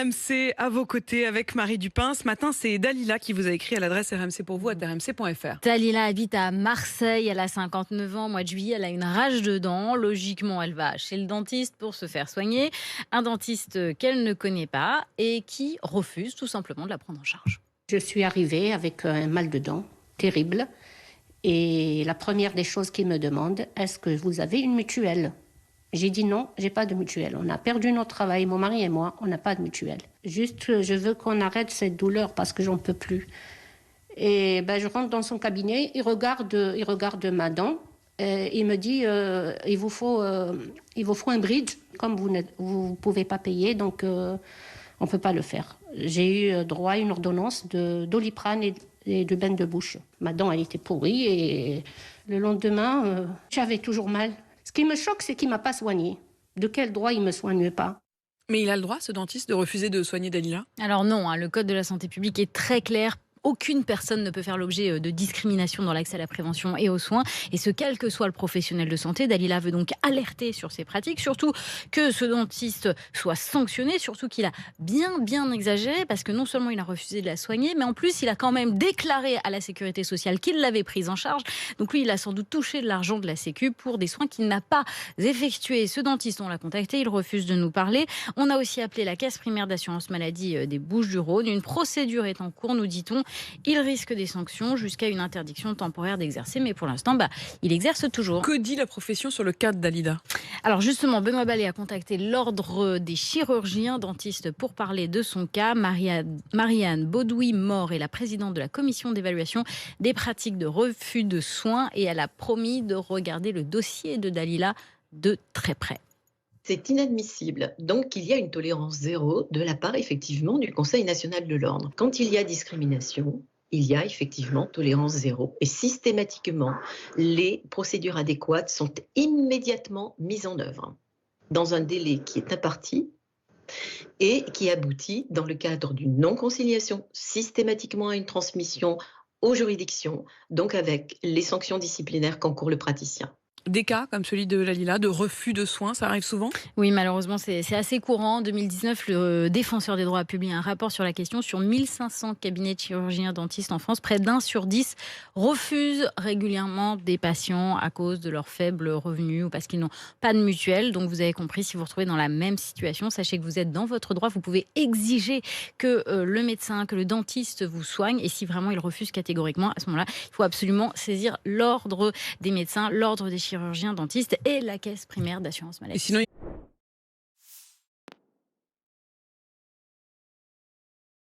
RMC à vos côtés avec Marie Dupin. Ce matin, c'est Dalila qui vous a écrit à l'adresse RMC pour vous à rmc.fr. Dalila habite à Marseille, elle a 59 ans. Au mois de juillet, elle a une rage de dents. Logiquement, elle va chez le dentiste pour se faire soigner. Un dentiste qu'elle ne connaît pas et qui refuse tout simplement de la prendre en charge. Je suis arrivée avec un mal de dents terrible. Et la première des choses qu'il me demande, est-ce que vous avez une mutuelle ? J'ai dit non, j'ai pas de mutuelle. On a perdu notre travail, mon mari et moi, on n'a pas de mutuelle. Juste, je veux qu'on arrête cette douleur parce que j'en peux plus. Et je rentre dans son cabinet, il regarde ma dent, et il me dit il vous faut un bridge, comme vous pouvez pas payer, donc on peut pas le faire. J'ai eu droit à une ordonnance de Doliprane et de bain de bouche. Ma dent, elle était pourrie et le lendemain, j'avais toujours mal. Ce qui me choque, c'est qu'il ne m'a pas soignée. De quel droit il ne me soigne pas ? Mais il a le droit, ce dentiste, de refuser de soigner Dalila ? Alors non, le code de la santé publique est très clair. Aucune personne ne peut faire l'objet de discrimination dans l'accès à la prévention et aux soins. Et ce, quel que soit le professionnel de santé. Dalila veut donc alerter sur ces pratiques. Surtout que ce dentiste soit sanctionné. Surtout qu'il a bien exagéré. Parce que non seulement il a refusé de la soigner, mais en plus il a quand même déclaré à la sécurité sociale qu'il l'avait prise en charge. Donc lui, il a sans doute touché de l'argent de la sécu pour des soins qu'il n'a pas effectués. Ce dentiste, on l'a contacté, il refuse de nous parler. On a aussi appelé la caisse primaire d'assurance maladie des Bouches-du-Rhône. Une procédure est en cours, nous dit-on. Il risque des sanctions jusqu'à une interdiction temporaire d'exercer, mais pour l'instant, il exerce toujours. Que dit la profession sur le cas de Dalila ? Alors justement, Benoît Ballet a contacté l'ordre des chirurgiens dentistes pour parler de son cas. Marianne Baudoui-Mort est la présidente de la commission d'évaluation des pratiques de refus de soins et elle a promis de regarder le dossier de Dalila de très près. C'est inadmissible. Donc, il y a une tolérance zéro de la part, effectivement, du Conseil national de l'ordre. Quand il y a discrimination, il y a effectivement tolérance zéro. Et systématiquement, les procédures adéquates sont immédiatement mises en œuvre dans un délai qui est imparti et qui aboutit, dans le cadre d'une non-conciliation, systématiquement à une transmission aux juridictions, donc avec les sanctions disciplinaires qu'encourt le praticien. Des cas comme celui de Dalila, de refus de soins, ça arrive souvent ? Oui, malheureusement, c'est assez courant. En 2019, le défenseur des droits a publié un rapport sur la question. Sur 1500 cabinets de chirurgiens dentistes en France, près d'1 sur 10 refusent régulièrement des patients à cause de leurs faibles revenus ou parce qu'ils n'ont pas de mutuelle. Donc, vous avez compris, si vous vous retrouvez dans la même situation, sachez que vous êtes dans votre droit. Vous pouvez exiger que le médecin, que le dentiste vous soigne. Et si vraiment il refuse catégoriquement, à ce moment-là, il faut absolument saisir l'ordre des médecins, l'ordre des chirurgiens dentistes et la caisse primaire d'assurance maladie. Et sinon,